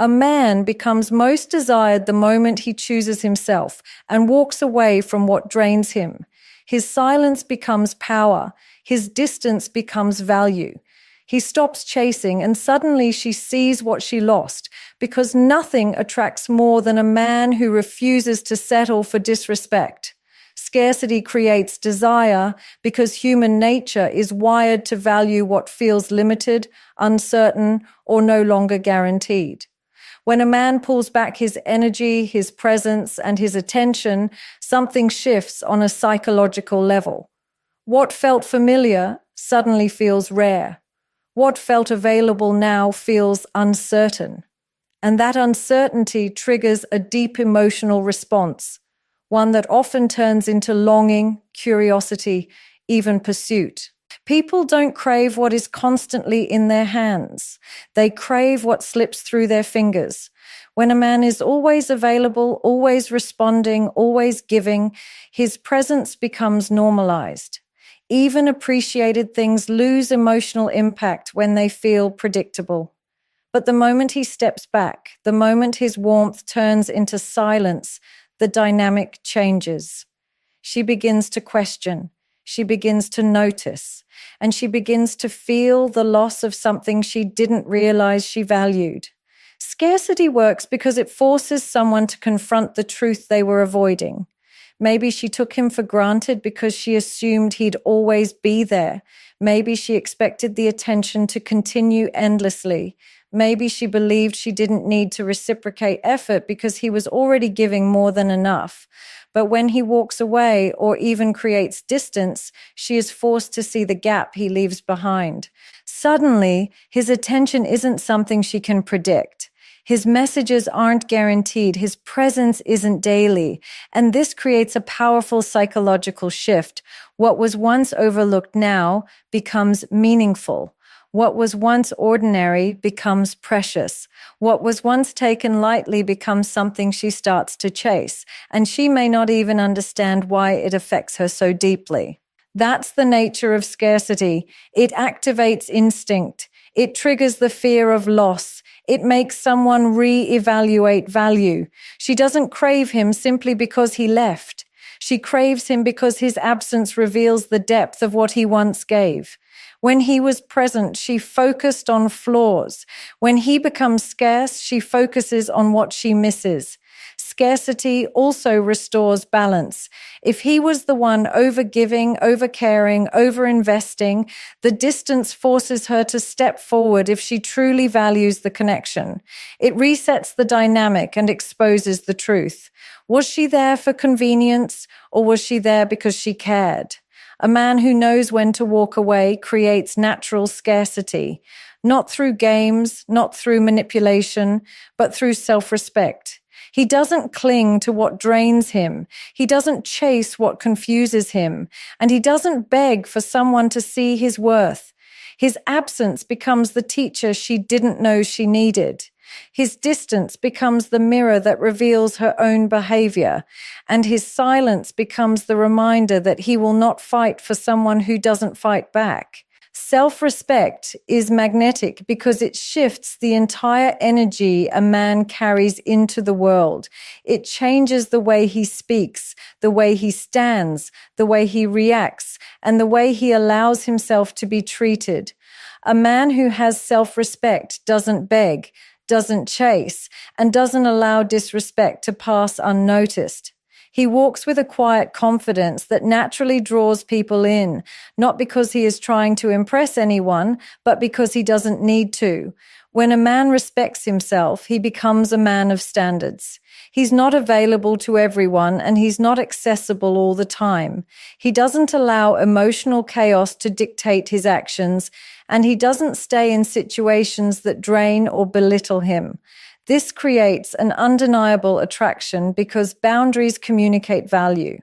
A man becomes most desired the moment he chooses himself and walks away from what drains him. His silence becomes power. His distance becomes value. He stops chasing, and suddenly she sees what she lost, because nothing attracts more than a man who refuses to settle for disrespect. Scarcity creates desire because human nature is wired to value what feels limited, uncertain, or no longer guaranteed. When a man pulls back his energy, his presence, and his attention, something shifts on a psychological level. What felt familiar suddenly feels rare. What felt available now feels uncertain. And that uncertainty triggers a deep emotional response, one that often turns into longing, curiosity, even pursuit. People don't crave what is constantly in their hands. They crave what slips through their fingers. When a man is always available, always responding, always giving, his presence becomes normalized. Even appreciated things lose emotional impact when they feel predictable. But the moment he steps back, the moment his warmth turns into silence, the dynamic changes. She begins to question. She begins to notice, and she begins to feel the loss of something she didn't realize she valued. Scarcity works because it forces someone to confront the truth they were avoiding. Maybe she took him for granted because she assumed he'd always be there. Maybe she expected the attention to continue endlessly. Maybe she believed she didn't need to reciprocate effort because he was already giving more than enough. But when he walks away or even creates distance, she is forced to see the gap he leaves behind. Suddenly, his attention isn't something she can predict. His messages aren't guaranteed. His presence isn't daily. And this creates a powerful psychological shift. What was once overlooked now becomes meaningful. What was once ordinary becomes precious. What was once taken lightly becomes something she starts to chase, and she may not even understand why it affects her so deeply. That's the nature of scarcity. It activates instinct. It triggers the fear of loss. It makes someone re-evaluate value. She doesn't crave him simply because he left. She craves him because his absence reveals the depth of what he once gave. When he was present, she focused on flaws. When he becomes scarce, she focuses on what she misses. Scarcity also restores balance. If he was the one overgiving, overcaring, overinvesting, the distance forces her to step forward if she truly values the connection. It resets the dynamic and exposes the truth. Was she there for convenience, or was she there because she cared? A man who knows when to walk away creates natural scarcity, not through games, not through manipulation, but through self-respect. He doesn't cling to what drains him. He doesn't chase what confuses him. And he doesn't beg for someone to see his worth. His absence becomes the teacher she didn't know she needed. His distance becomes the mirror that reveals her own behavior, and his silence becomes the reminder that he will not fight for someone who doesn't fight back. Self-respect is magnetic because it shifts the entire energy a man carries into the world. It changes the way he speaks, the way he stands, the way he reacts, and the way he allows himself to be treated. A man who has self-respect doesn't beg, doesn't chase, and doesn't allow disrespect to pass unnoticed. He walks with a quiet confidence that naturally draws people in, not because he is trying to impress anyone, but because he doesn't need to. When a man respects himself, he becomes a man of standards. He's not available to everyone, and he's not accessible all the time. He doesn't allow emotional chaos to dictate his actions, and he doesn't stay in situations that drain or belittle him. This creates an undeniable attraction because boundaries communicate value.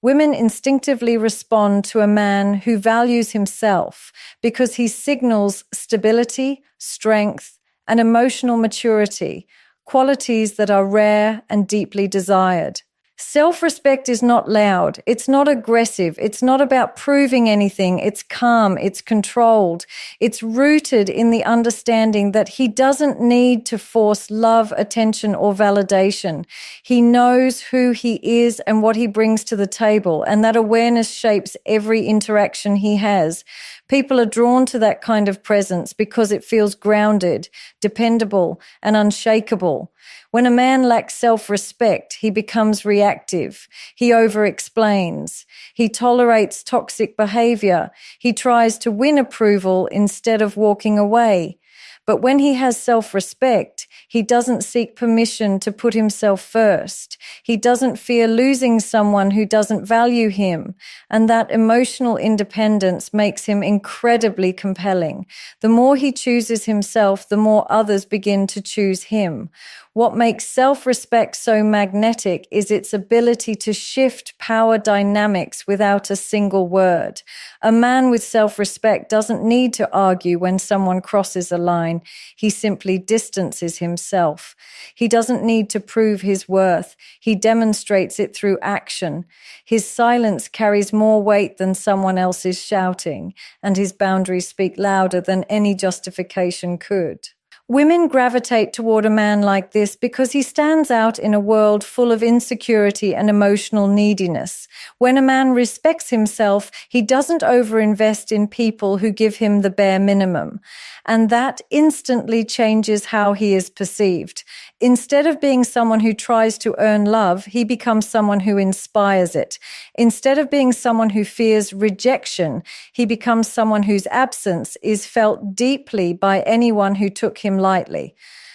Women instinctively respond to a man who values himself because he signals stability, strength, and emotional maturity, qualities that are rare and deeply desired. Self-respect is not loud. It's not aggressive. It's not about proving anything. It's calm. It's controlled. It's rooted in the understanding that he doesn't need to force love, attention, or validation. He knows who he is and what he brings to the table, and that awareness shapes every interaction he has. People are drawn to that kind of presence because it feels grounded, dependable, and unshakable. When a man lacks self-respect, he becomes reactive. He over-explains. He tolerates toxic behavior. He tries to win approval instead of walking away. But when he has self-respect, he doesn't seek permission to put himself first. He doesn't fear losing someone who doesn't value him. And that emotional independence makes him incredibly compelling. The more he chooses himself, the more others begin to choose him. What makes self-respect so magnetic is its ability to shift power dynamics without a single word. A man with self-respect doesn't need to argue when someone crosses a line. He simply distances himself. He doesn't need to prove his worth. He demonstrates it through action. His silence carries more weight than someone else's shouting, and his boundaries speak louder than any justification could. Women gravitate toward a man like this because he stands out in a world full of insecurity and emotional neediness. When a man respects himself, he doesn't overinvest in people who give him the bare minimum. And that instantly changes how he is perceived. Instead of being someone who tries to earn love, he becomes someone who inspires it. Instead of being someone who fears rejection, he becomes someone whose absence is felt deeply by anyone who took him lightly.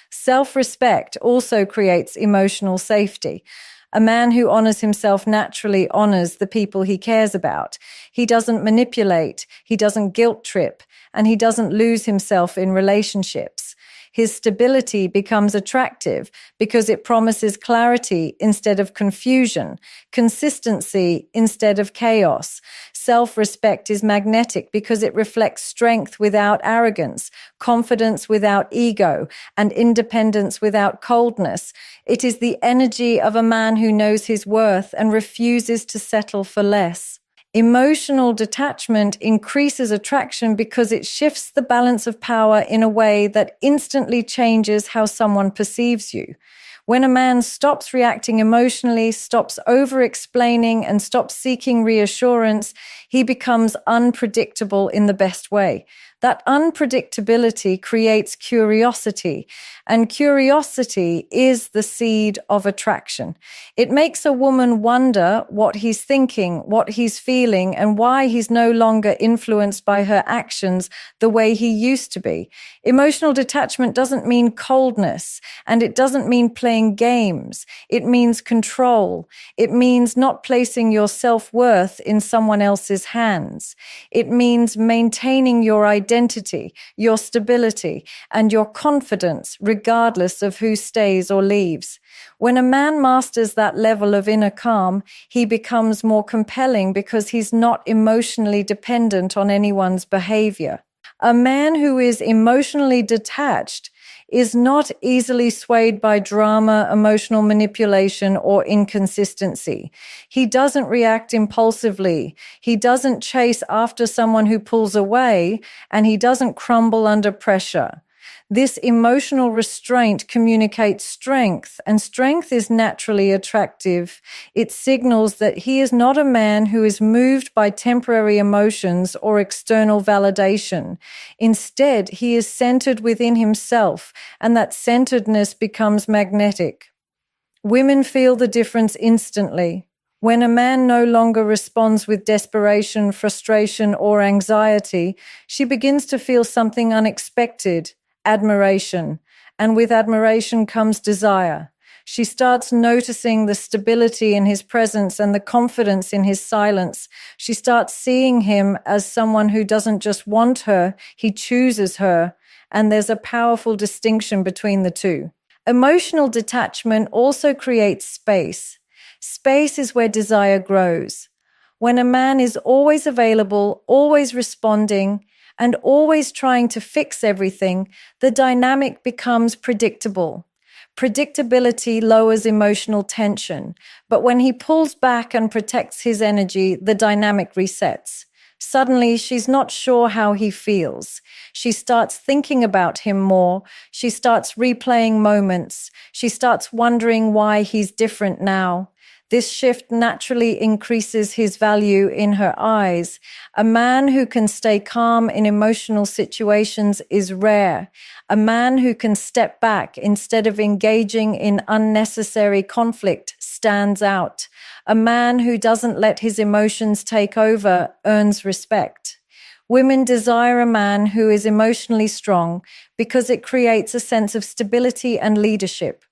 Self-respect also creates emotional safety. A man who honors himself naturally honors the people he cares about. He doesn't manipulate, he doesn't guilt trip, and he doesn't lose himself in relationships. His stability becomes attractive because it promises clarity instead of confusion, consistency instead of chaos. Self-respect is magnetic because it reflects strength without arrogance, confidence without ego, and independence without coldness. It is the energy of a man who knows his worth and refuses to settle for less. Emotional detachment increases attraction because it shifts the balance of power in a way that instantly changes how someone perceives you. When a man stops reacting emotionally, stops over-explaining, and stops seeking reassurance, he becomes unpredictable in the best way. That unpredictability creates curiosity, and curiosity is the seed of attraction. It makes a woman wonder what he's thinking, what he's feeling, and why he's no longer influenced by her actions the way he used to be. Emotional detachment doesn't mean coldness, and it doesn't mean playing games. It means control. It means not placing your self-worth in someone else's hands. It means maintaining your identity, your stability, and your confidence, regardless of who stays or leaves. When a man masters that level of inner calm, he becomes more compelling because he's not emotionally dependent on anyone's behavior. A man who is emotionally detached is not easily swayed by drama, emotional manipulation, or inconsistency. He doesn't react impulsively. He doesn't chase after someone who pulls away, and he doesn't crumble under pressure. This emotional restraint communicates strength, and strength is naturally attractive. It signals that he is not a man who is moved by temporary emotions or external validation. Instead, he is centered within himself, and that centeredness becomes magnetic. Women feel the difference instantly. When a man no longer responds with desperation, frustration, or anxiety, she begins to feel something unexpected. Admiration, and with admiration comes desire. She starts noticing the stability in his presence and the confidence in his silence. She starts seeing him as someone who doesn't just want her, he chooses her, and there's a powerful distinction between the two. Emotional detachment also creates space. Space is where desire grows. When a man is always available, always responding, and always trying to fix everything, the dynamic becomes predictable. Predictability lowers emotional tension, but when he pulls back and protects his energy, the dynamic resets. Suddenly, she's not sure how he feels. She starts thinking about him more. She starts replaying moments. She starts wondering why he's different now. This shift naturally increases his value in her eyes. A man who can stay calm in emotional situations is rare. A man who can step back instead of engaging in unnecessary conflict stands out. A man who doesn't let his emotions take over earns respect. Women desire a man who is emotionally strong because it creates a sense of stability and leadership.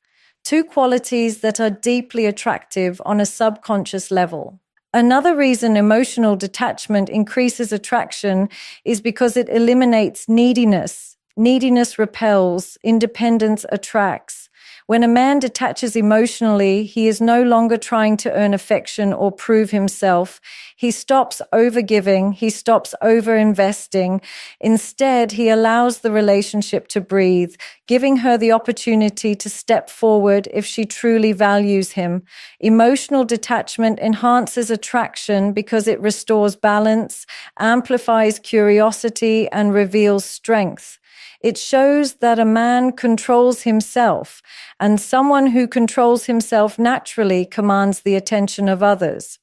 Two qualities that are deeply attractive on a subconscious level. Another reason emotional detachment increases attraction is because it eliminates neediness. Neediness repels, independence attracts. When a man detaches emotionally, he is no longer trying to earn affection or prove himself. He stops overgiving, he stops overinvesting. Instead, he allows the relationship to breathe, giving her the opportunity to step forward if she truly values him. Emotional detachment enhances attraction because it restores balance, amplifies curiosity, and reveals strength. It shows that a man controls himself, and someone who controls himself naturally commands the attention of others.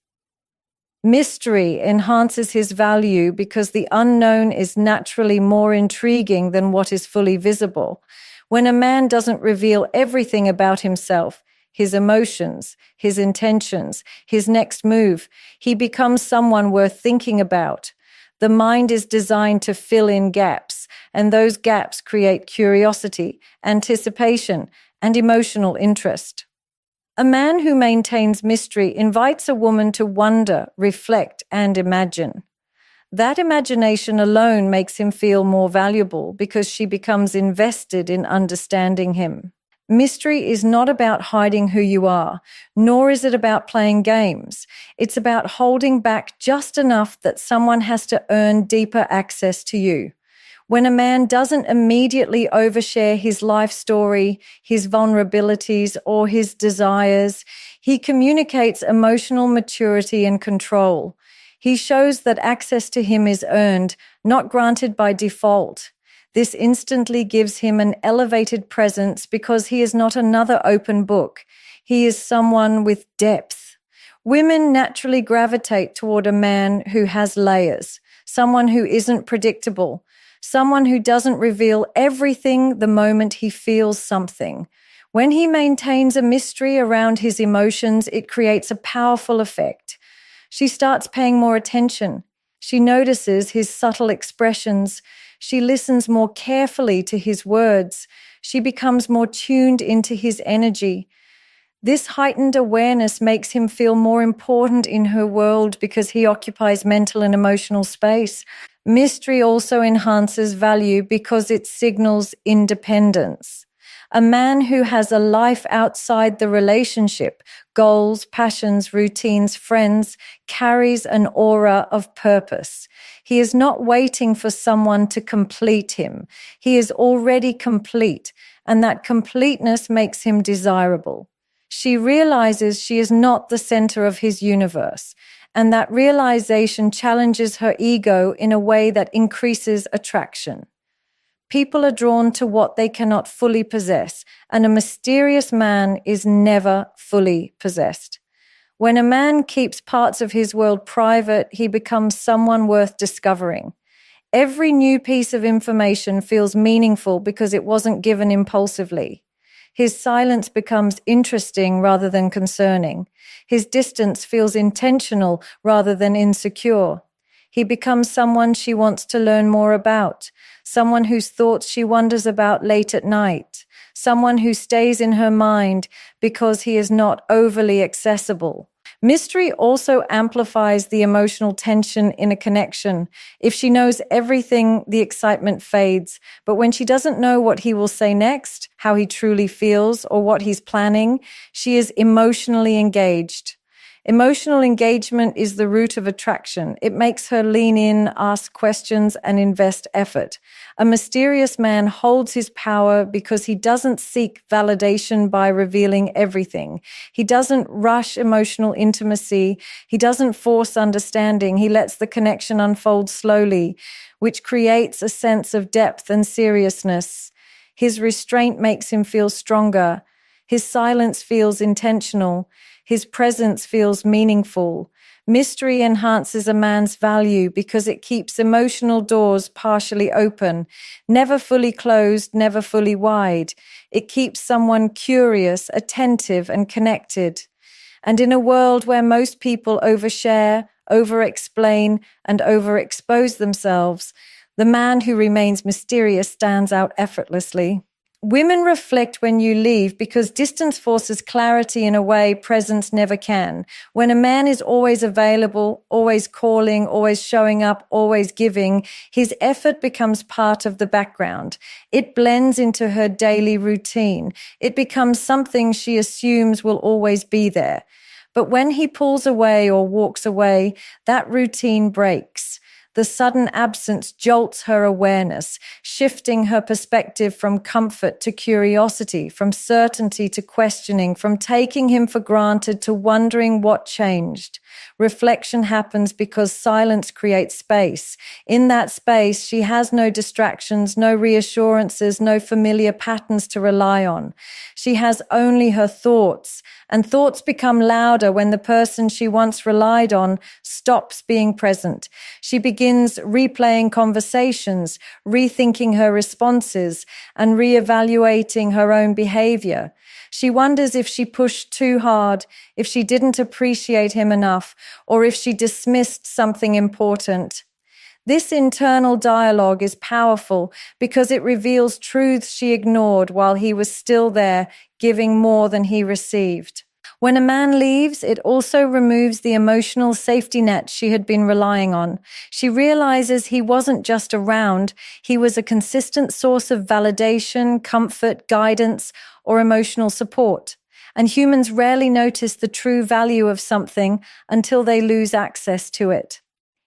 Mystery enhances his value because the unknown is naturally more intriguing than what is fully visible. When a man doesn't reveal everything about himself, his emotions, his intentions, his next move, he becomes someone worth thinking about. The mind is designed to fill in gaps, and those gaps create curiosity, anticipation, and emotional interest. A man who maintains mystery invites a woman to wonder, reflect, and imagine. That imagination alone makes him feel more valuable because she becomes invested in understanding him. Mystery is not about hiding who you are, nor is it about playing games. It's about holding back just enough that someone has to earn deeper access to you. When a man doesn't immediately overshare his life story, his vulnerabilities, or his desires, he communicates emotional maturity and control. He shows that access to him is earned, not granted by default. This instantly gives him an elevated presence because he is not another open book. He is someone with depth. Women naturally gravitate toward a man who has layers, someone who isn't predictable, someone who doesn't reveal everything the moment he feels something. When he maintains a mystery around his emotions, it creates a powerful effect. She starts paying more attention. She notices his subtle expressions. She listens more carefully to his words. She becomes more tuned into his energy. This heightened awareness makes him feel more important in her world because he occupies mental and emotional space. Mystery also enhances value because it signals independence. A man who has a life outside the relationship, goals, passions, routines, friends, carries an aura of purpose. He is not waiting for someone to complete him. He is already complete, and that completeness makes him desirable. She realizes she is not the center of his universe, and that realization challenges her ego in a way that increases attraction. People are drawn to what they cannot fully possess, and a mysterious man is never fully possessed. When a man keeps parts of his world private, he becomes someone worth discovering. Every new piece of information feels meaningful because it wasn't given impulsively. His silence becomes interesting rather than concerning. His distance feels intentional rather than insecure. He becomes someone she wants to learn more about, someone whose thoughts she wonders about late at night, someone who stays in her mind because he is not overly accessible. Mystery also amplifies the emotional tension in a connection. If she knows everything, the excitement fades. But when she doesn't know what he will say next, how he truly feels, or what he's planning, she is emotionally engaged. Emotional engagement is the root of attraction. It makes her lean in, ask questions, and invest effort. A mysterious man holds his power because he doesn't seek validation by revealing everything. He doesn't rush emotional intimacy. He doesn't force understanding. He lets the connection unfold slowly, which creates a sense of depth and seriousness. His restraint makes him feel stronger. His silence feels intentional. His presence feels meaningful. Mystery enhances a man's value because it keeps emotional doors partially open, never fully closed, never fully wide. It keeps someone curious, attentive, and connected. And in a world where most people overshare, over-explain, and overexpose themselves, the man who remains mysterious stands out effortlessly. Women reflect when you leave because distance forces clarity in a way presence never can. When a man is always available, always calling, always showing up, always giving, his effort becomes part of the background. It blends into her daily routine. It becomes something she assumes will always be there. But when he pulls away or walks away, that routine breaks. The sudden absence jolts her awareness, shifting her perspective from comfort to curiosity, from certainty to questioning, from taking him for granted to wondering what changed. Reflection happens because silence creates space. In that space, she has no distractions, no reassurances, no familiar patterns to rely on. She has only her thoughts, and thoughts become louder when the person she once relied on stops being present. She begins replaying conversations, rethinking her responses, and reevaluating her own behavior. She wonders if she pushed too hard, if she didn't appreciate him enough, or if she dismissed something important. This internal dialogue is powerful because it reveals truths she ignored while he was still there, giving more than he received. When a man leaves, it also removes the emotional safety net she had been relying on. She realizes he wasn't just around, he was a consistent source of validation, comfort, guidance, or emotional support. And humans rarely notice the true value of something until they lose access to it.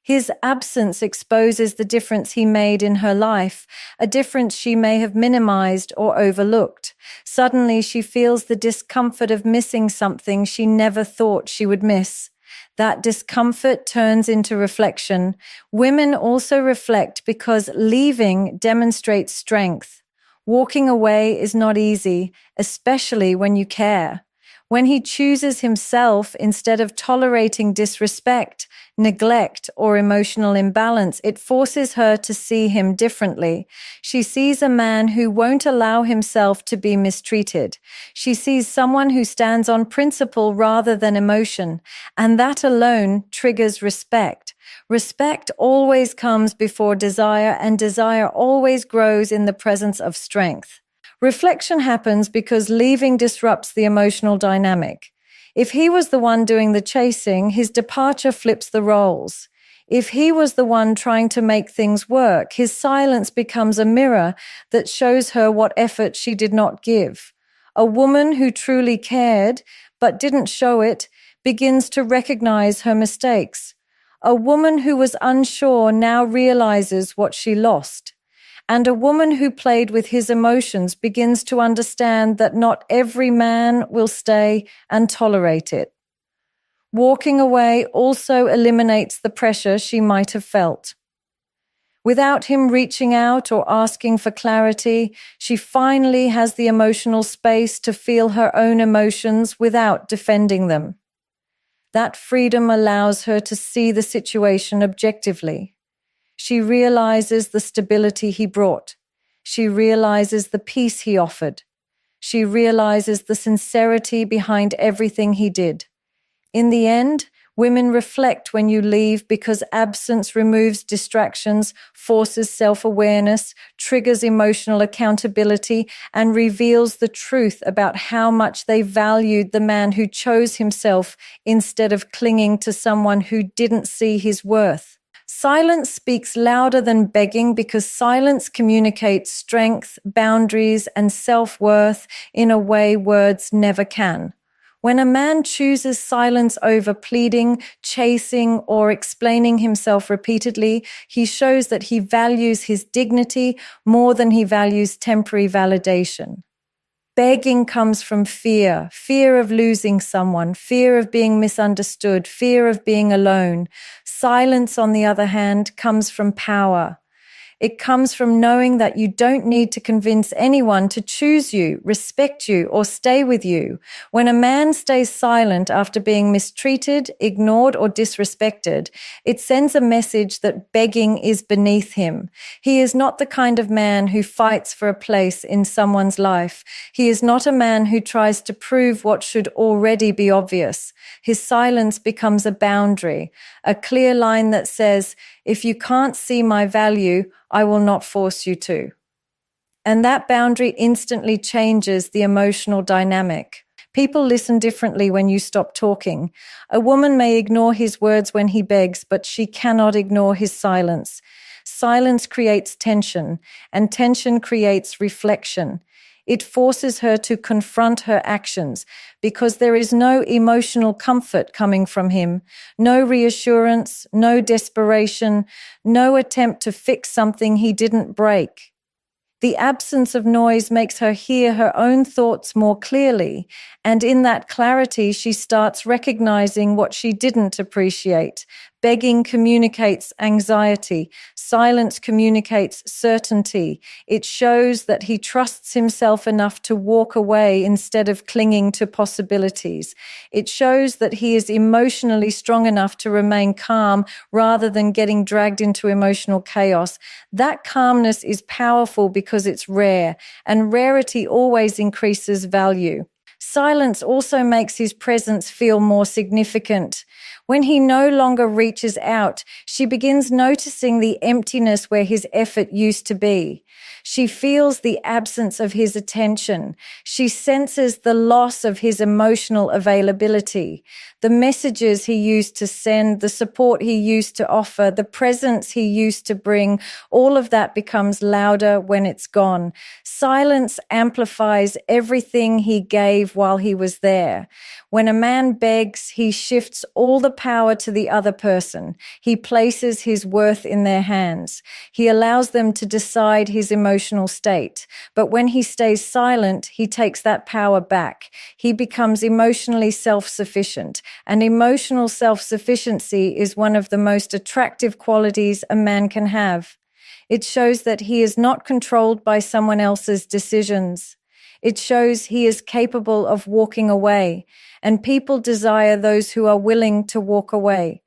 His absence exposes the difference he made in her life, a difference she may have minimized or overlooked. Suddenly, she feels the discomfort of missing something she never thought she would miss. That discomfort turns into reflection. Women also reflect because leaving demonstrates strength. Walking away is not easy, especially when you care. When he chooses himself instead of tolerating disrespect, neglect, or emotional imbalance, it forces her to see him differently. She sees a man who won't allow himself to be mistreated. She sees someone who stands on principle rather than emotion, and that alone triggers respect. Respect always comes before desire, and desire always grows in the presence of strength. Reflection happens because leaving disrupts the emotional dynamic. If he was the one doing the chasing, his departure flips the roles. If he was the one trying to make things work, his silence becomes a mirror that shows her what effort she did not give. A woman who truly cared but didn't show it begins to recognize her mistakes. A woman who was unsure now realizes what she lost. And a woman who played with his emotions begins to understand that not every man will stay and tolerate it. Walking away also eliminates the pressure she might have felt. Without him reaching out or asking for clarity, she finally has the emotional space to feel her own emotions without defending them. That freedom allows her to see the situation objectively. She realizes the stability he brought. She realizes the peace he offered. She realizes the sincerity behind everything he did. In the end, women reflect when you leave because absence removes distractions, forces self-awareness, triggers emotional accountability, and reveals the truth about how much they valued the man who chose himself instead of clinging to someone who didn't see his worth. Silence speaks louder than begging because silence communicates strength, boundaries, and self-worth in a way words never can. When a man chooses silence over pleading, chasing, or explaining himself repeatedly, he shows that he values his dignity more than he values temporary validation. Begging comes from fear, fear of losing someone, fear of being misunderstood, fear of being alone. Silence, on the other hand, comes from power. It comes from knowing that you don't need to convince anyone to choose you, respect you, or stay with you. When a man stays silent after being mistreated, ignored, or disrespected, it sends a message that begging is beneath him. He is not the kind of man who fights for a place in someone's life. He is not a man who tries to prove what should already be obvious. His silence becomes a boundary, a clear line that says, if you can't see my value, I will not force you to. And that boundary instantly changes the emotional dynamic. People listen differently when you stop talking. A woman may ignore his words when he begs, but she cannot ignore his silence. Silence creates tension, and tension creates reflection. It forces her to confront her actions because there is no emotional comfort coming from him, no reassurance, no desperation, no attempt to fix something he didn't break. The absence of noise makes her hear her own thoughts more clearly, and in that clarity she starts recognizing what she didn't appreciate. Begging communicates anxiety. Silence communicates certainty. It shows that he trusts himself enough to walk away instead of clinging to possibilities. It shows that he is emotionally strong enough to remain calm rather than getting dragged into emotional chaos. That calmness is powerful because it's rare, and rarity always increases value. Silence also makes his presence feel more significant. When he no longer reaches out, she begins noticing the emptiness where his effort used to be. She feels the absence of his attention. She senses the loss of his emotional availability. The messages he used to send, the support he used to offer, the presence he used to bring, all of that becomes louder when it's gone. Silence amplifies everything he gave while he was there. When a man begs, he shifts all the power to the other person. He places his worth in their hands. He allows them to decide his emotional state. But when he stays silent, he takes that power back. He becomes emotionally self-sufficient. And emotional self-sufficiency is one of the most attractive qualities a man can have. It shows that he is not controlled by someone else's decisions. It shows he is capable of walking away, and people desire those who are willing to walk away.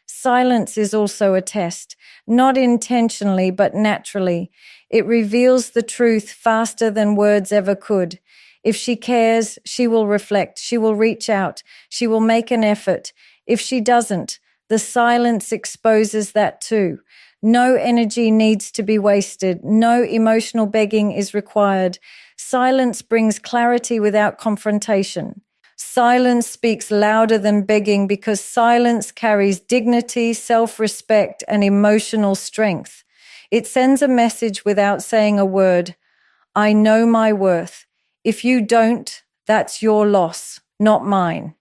Silence is also a test, not intentionally but naturally. It reveals the truth faster than words ever could. If she cares, she will reflect, she will reach out, she will make an effort. If she doesn't, the silence exposes that too. No energy needs to be wasted. No emotional begging is required. Silence brings clarity without confrontation. Silence speaks louder than begging because silence carries dignity, self-respect, and emotional strength. It sends a message without saying a word. I know my worth. If you don't, that's your loss, not mine.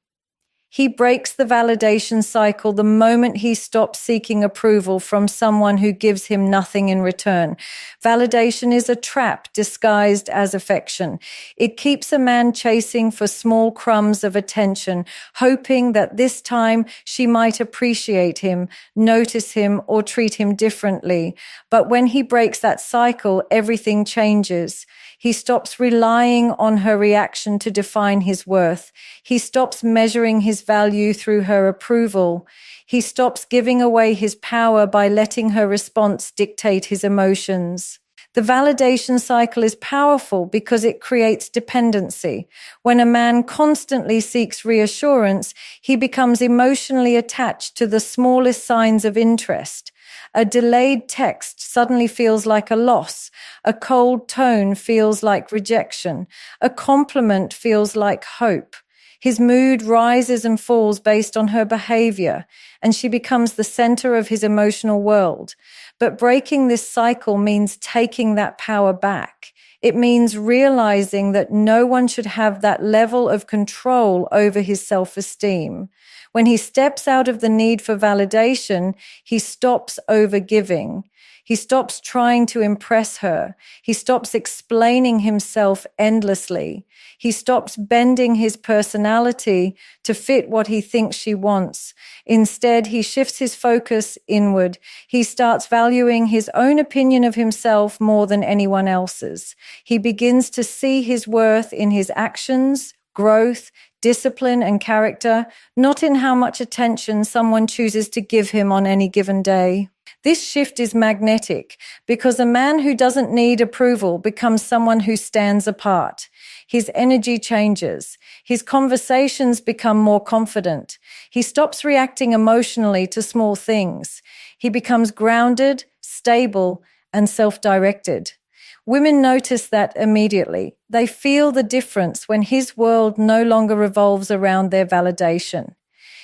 He breaks the validation cycle the moment he stops seeking approval from someone who gives him nothing in return. Validation is a trap disguised as affection. It keeps a man chasing for small crumbs of attention, hoping that this time she might appreciate him, notice him, or treat him differently. But when he breaks that cycle, everything changes. He stops relying on her reaction to define his worth. He stops measuring his value through her approval. He stops giving away his power by letting her response dictate his emotions. The validation cycle is powerful because it creates dependency. When a man constantly seeks reassurance, he becomes emotionally attached to the smallest signs of interest. A delayed text suddenly feels like a loss. A cold tone feels like rejection. A compliment feels like hope. His mood rises and falls based on her behavior, and she becomes the center of his emotional world. But breaking this cycle means taking that power back. It means realizing that no one should have that level of control over his self-esteem. When he steps out of the need for validation, he stops overgiving. He stops trying to impress her. He stops explaining himself endlessly. He stops bending his personality to fit what he thinks she wants. Instead, he shifts his focus inward. He starts valuing his own opinion of himself more than anyone else's. He begins to see his worth in his actions, growth, discipline, and character, not in how much attention someone chooses to give him on any given day. This shift is magnetic because a man who doesn't need approval becomes someone who stands apart. His energy changes. His conversations become more confident. He stops reacting emotionally to small things. He becomes grounded, stable, and self-directed. Women notice that immediately. They feel the difference when his world no longer revolves around their validation.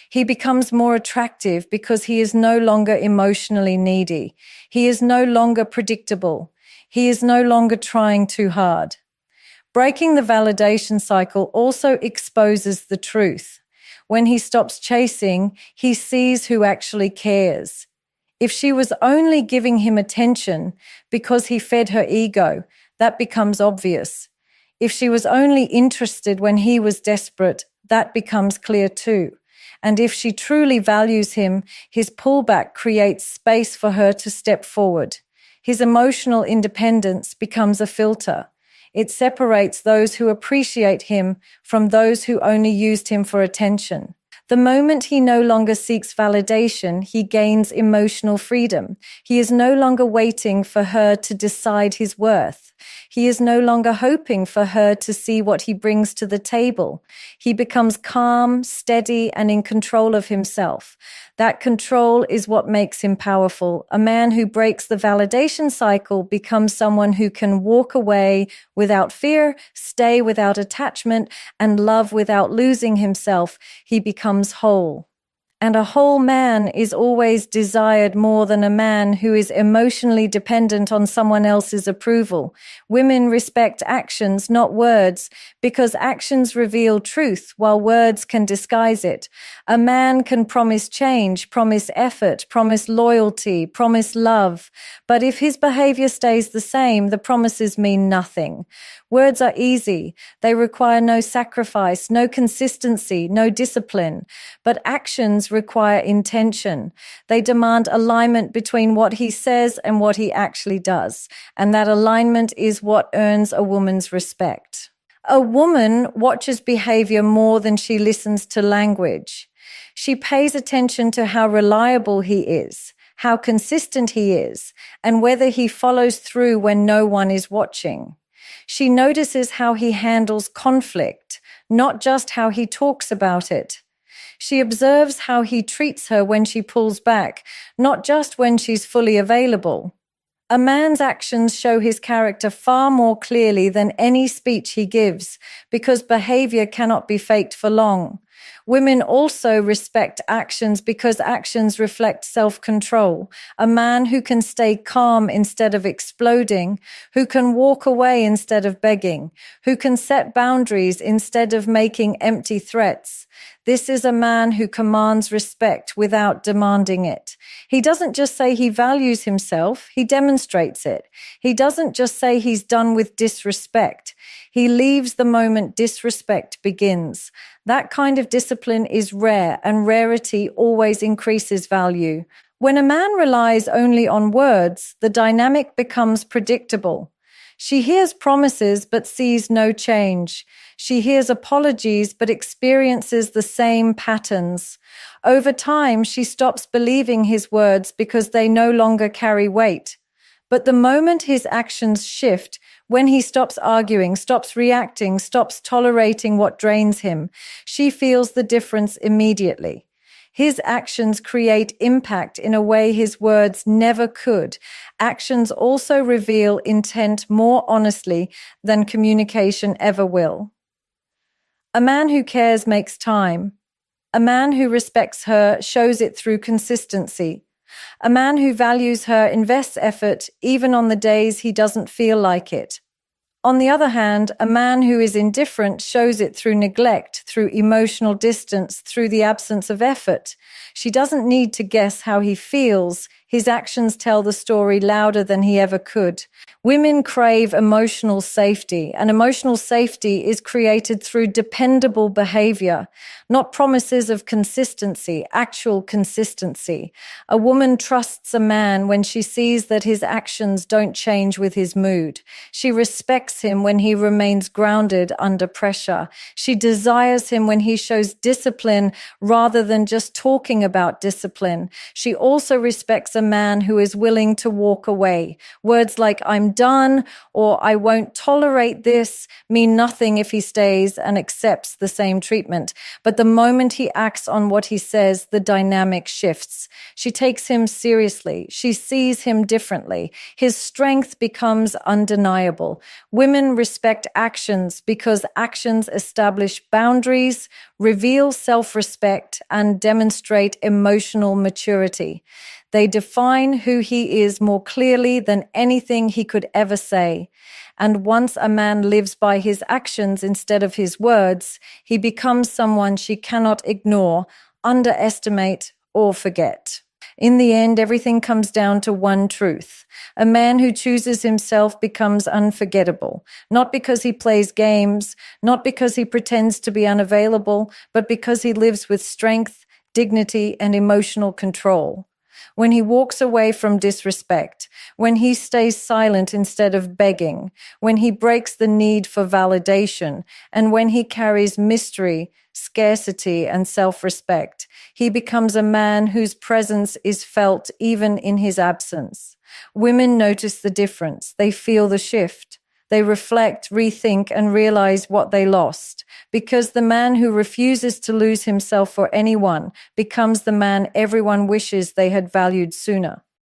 He becomes more attractive because he is no longer emotionally needy. He is no longer predictable. He is no longer trying too hard. Breaking the validation cycle also exposes the truth. When he stops chasing, he sees who actually cares. If she was only giving him attention because he fed her ego, that becomes obvious. If she was only interested when he was desperate, that becomes clear too. And if she truly values him, his pullback creates space for her to step forward. His emotional independence becomes a filter. It separates those who appreciate him from those who only used him for attention. The moment he no longer seeks validation, he gains emotional freedom. He is no longer waiting for her to decide his worth. He is no longer hoping for her to see what he brings to the table. He becomes calm, steady, and in control of himself. That control is what makes him powerful. A man who breaks the validation cycle becomes someone who can walk away without fear, stay without attachment, and love without losing himself. He becomes whole. And a whole man is always desired more than a man who is emotionally dependent on someone else's approval. Women respect actions, not words, because actions reveal truth while words can disguise it. A man can promise change, promise effort, promise loyalty, promise love. But if his behavior stays the same, the promises mean nothing. Words are easy. They require no sacrifice, no consistency, no discipline. But actions require intention. They demand alignment between what he says and what he actually does. And that alignment is what earns a woman's respect. A woman watches behavior more than she listens to language. She pays attention to how reliable he is, how consistent he is, and whether he follows through when no one is watching. She notices how he handles conflict, not just how he talks about it. She observes how he treats her when she pulls back, not just when she's fully available. A man's actions show his character far more clearly than any speech he gives, because behavior cannot be faked for long. Women also respect actions because actions reflect self-control. A man who can stay calm instead of exploding, who can walk away instead of begging, who can set boundaries instead of making empty threats. This is a man who commands respect without demanding it. He doesn't just say he values himself, he demonstrates it. He doesn't just say he's done with disrespect. He leaves the moment disrespect begins. That kind of discipline is rare, and rarity always increases value. When a man relies only on words, the dynamic becomes predictable. She hears promises but sees no change. She hears apologies but experiences the same patterns. Over time, she stops believing his words because they no longer carry weight. But the moment his actions shift, when he stops arguing, stops reacting, stops tolerating what drains him, she feels the difference immediately. His actions create impact in a way his words never could. Actions also reveal intent more honestly than communication ever will. A man who cares makes time. A man who respects her shows it through consistency. A man who values her invests effort even on the days he doesn't feel like it. On the other hand, a man who is indifferent shows it through neglect, through emotional distance, through the absence of effort. She doesn't need to guess how he feels. His actions tell the story louder than he ever could. Women crave emotional safety, and emotional safety is created through dependable behavior, not promises of consistency, actual consistency. A woman trusts a man when she sees that his actions don't change with his mood. She respects him when he remains grounded under pressure. She desires him when he shows discipline rather than just talking about discipline. She also respects a man who is willing to walk away. Words like "I'm done" or "I won't tolerate this" mean nothing if he stays and accepts the same treatment. But the moment he acts on what he says, the dynamic shifts. She takes him seriously. She sees him differently. His strength becomes undeniable. Women respect actions because actions establish boundaries, reveal self-respect, and demonstrate emotional maturity. They define who he is more clearly than anything he could ever say. And once a man lives by his actions instead of his words, he becomes someone she cannot ignore, underestimate, or forget. In the end, everything comes down to one truth. A man who chooses himself becomes unforgettable, not because he plays games, not because he pretends to be unavailable, but because he lives with strength, dignity, and emotional control. When he walks away from disrespect, when he stays silent instead of begging, when he breaks the need for validation, and when he carries mystery, scarcity, and self-respect, he becomes a man whose presence is felt even in his absence. Women notice the difference. They feel the shift. They reflect, rethink, and realize what they lost, because the man who refuses to lose himself for anyone becomes the man everyone wishes they had valued sooner.